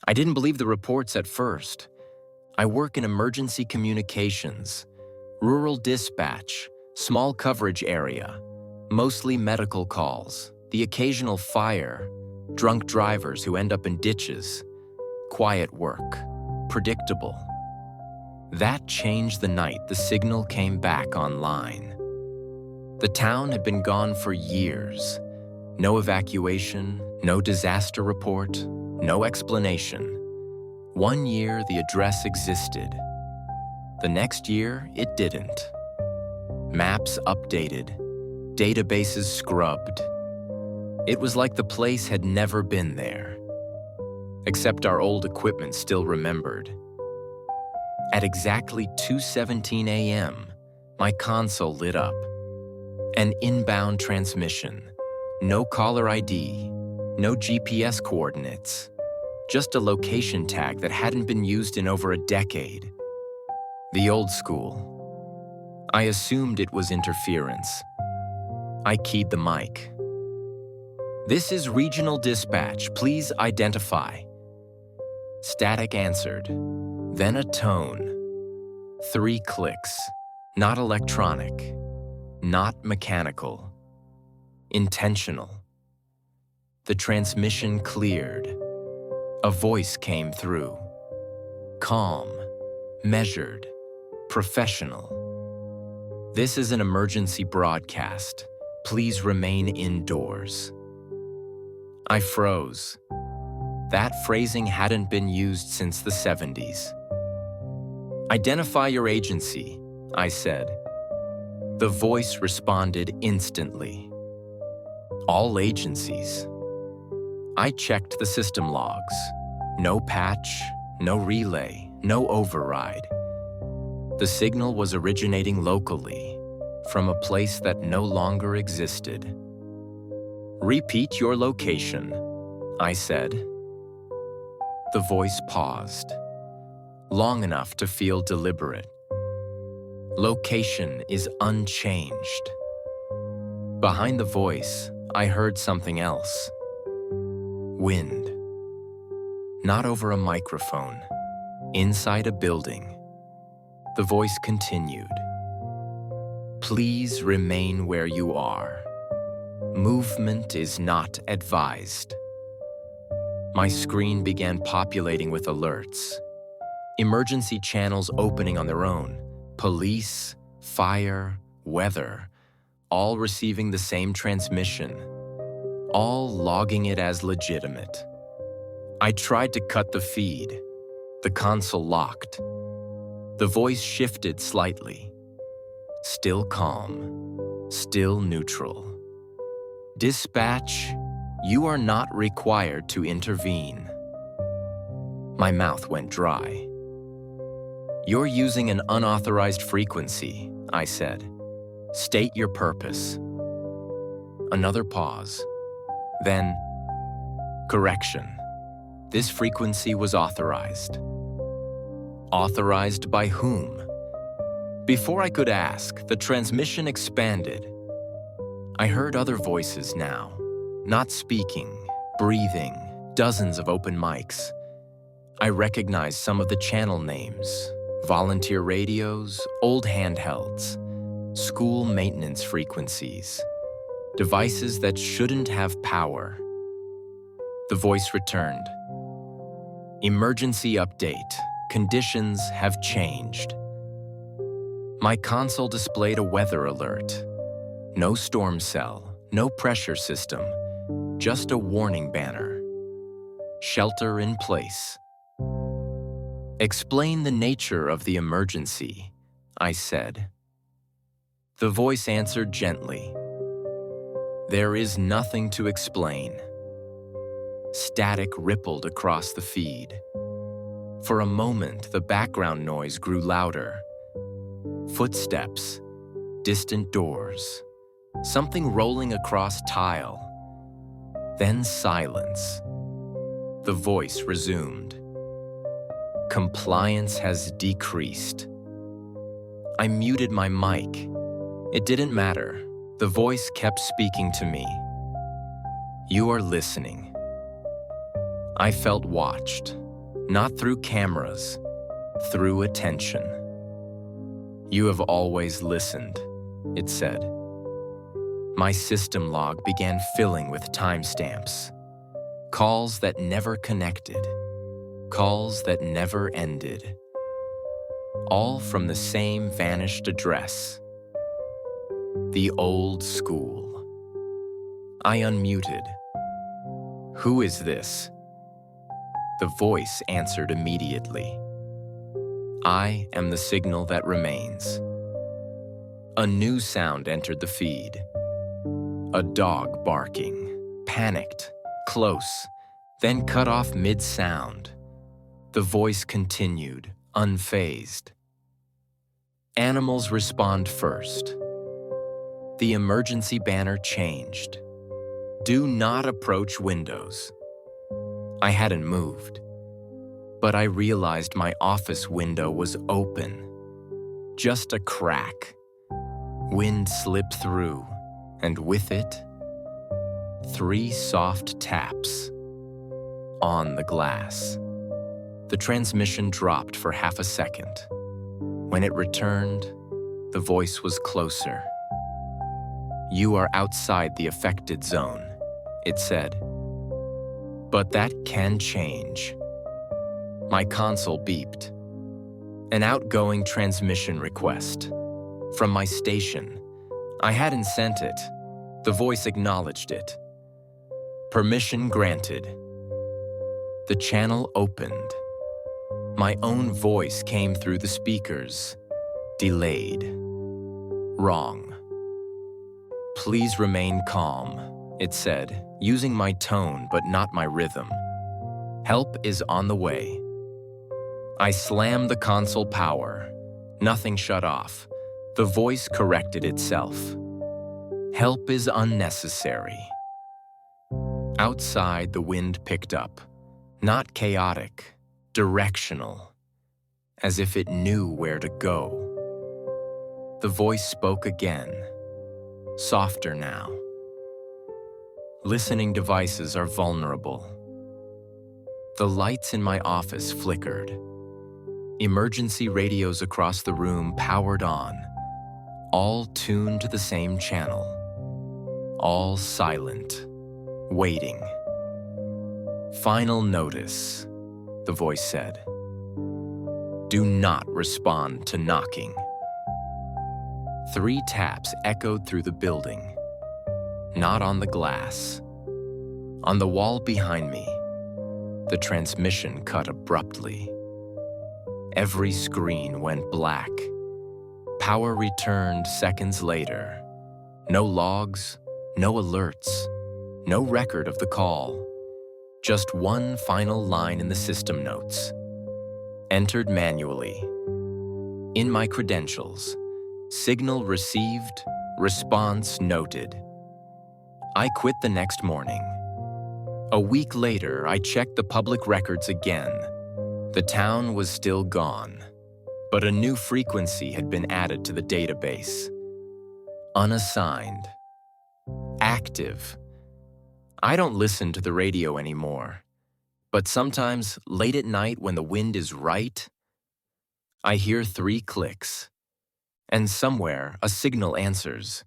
I didn't believe the reports at first. I work in emergency communications, rural dispatch, small coverage area, mostly medical calls, the occasional fire, drunk drivers who end up in ditches, quiet work, predictable. That changed the night the signal came back online. The town had been gone for years. No evacuation, no disaster report, no explanation. 1 year the address existed. The next year it didn't. Maps updated, databases scrubbed. It was like the place had never been there. Except our old equipment still remembered. At exactly 2:17 a.m., my console lit up. An inbound transmission. No caller ID, no GPS coordinates. Just a location tag that hadn't been used in over a decade. The old school. I assumed it was interference. I keyed the mic. "This is regional dispatch. Please identify." Static answered. Then a tone. 3 clicks. Not electronic. Not mechanical. Intentional. The transmission cleared. A voice came through. Calm, measured, professional. "This is an emergency broadcast. Please remain indoors." I froze. That phrasing hadn't been used since the 70s. "Identify your agency," I said. The voice responded instantly. "All agencies." I checked the system logs. No patch, no relay, no override. The signal was originating locally, from a place that no longer existed. "Repeat your location," I said. The voice paused, long enough to feel deliberate. "Location is unchanged." Behind the voice, I heard something else. Wind. Not over a microphone, inside a building. The voice continued. "Please remain where you are. Movement is not advised." My screen began populating with alerts. Emergency channels opening on their own. Police, fire, weather, all receiving the same transmission. All logging it as legitimate. I tried to cut the feed. The console locked. The voice shifted slightly. Still calm. Still neutral. "Dispatch, you are not required to intervene." My mouth went dry. "You're using an unauthorized frequency," I said. "State your purpose." Another pause. Then, "Correction. This frequency was authorized." Authorized by whom? Before I could ask, the transmission expanded. I heard other voices now, not speaking, breathing, dozens of open mics. I recognized some of the channel names: volunteer radios, old handhelds, school maintenance frequencies, devices that shouldn't have power. The voice returned. "Emergency update. Conditions have changed." My console displayed a weather alert. No storm cell, no pressure system, just a warning banner. "Shelter in place." "Explain the nature of the emergency," I said. The voice answered gently. "There is nothing to explain." Static rippled across the feed. For a moment, the background noise grew louder. Footsteps, distant doors, something rolling across tile. Then silence. The voice resumed. "Compliance has decreased." I muted my mic. It didn't matter. The voice kept speaking to me. "You are listening." I felt watched, Not through cameras, through attention. You have always listened, it said. My system log began filling with timestamps. Calls that never connected. Calls that never ended. All from the same vanished address. The old school. I unmuted. Who is this? The voice answered immediately. I am the signal that remains. A new sound entered the feed. A dog barking, panicked, close, then cut off mid-sound. The voice continued, unfazed. Animals respond first. The emergency banner changed. Do not approach windows. I hadn't moved, but I realized my office window was open. Just a crack. Wind slipped through, and with it, 3 soft taps on the glass. The transmission dropped for half a second. When it returned, the voice was closer. You are outside the affected zone, it said. But that can change. My console beeped. An outgoing transmission request. From my station. I hadn't sent it. The voice acknowledged it. Permission granted. The channel opened. My own voice came through the speakers. Delayed. Wrong. Please remain calm, it said, using my tone but not my rhythm. Help is on the way. I slammed the console power. Nothing shut off. The voice corrected itself. Help is unnecessary. Outside, the wind picked up. Not chaotic, directional, as if it knew where to go. The voice spoke again. Softer now. Listening devices are vulnerable. The lights in my office flickered. Emergency radios across the room powered on, all tuned to the same channel. All silent, waiting. Final notice, the voice said. Do not respond to knocking. 3 taps echoed through the building. Not on the glass. On the wall behind me, the transmission cut abruptly. Every screen went black. Power returned seconds later. No logs, no alerts, no record of the call. Just one final line in the system notes. Entered manually. In my credentials, signal received, response noted. I quit the next morning. A week later, I checked the public records again. The town was still gone, but a new frequency had been added to the database. Unassigned. Active. I don't listen to the radio anymore, but sometimes, late at night when the wind is right, I hear 3 clicks, and somewhere a signal answers.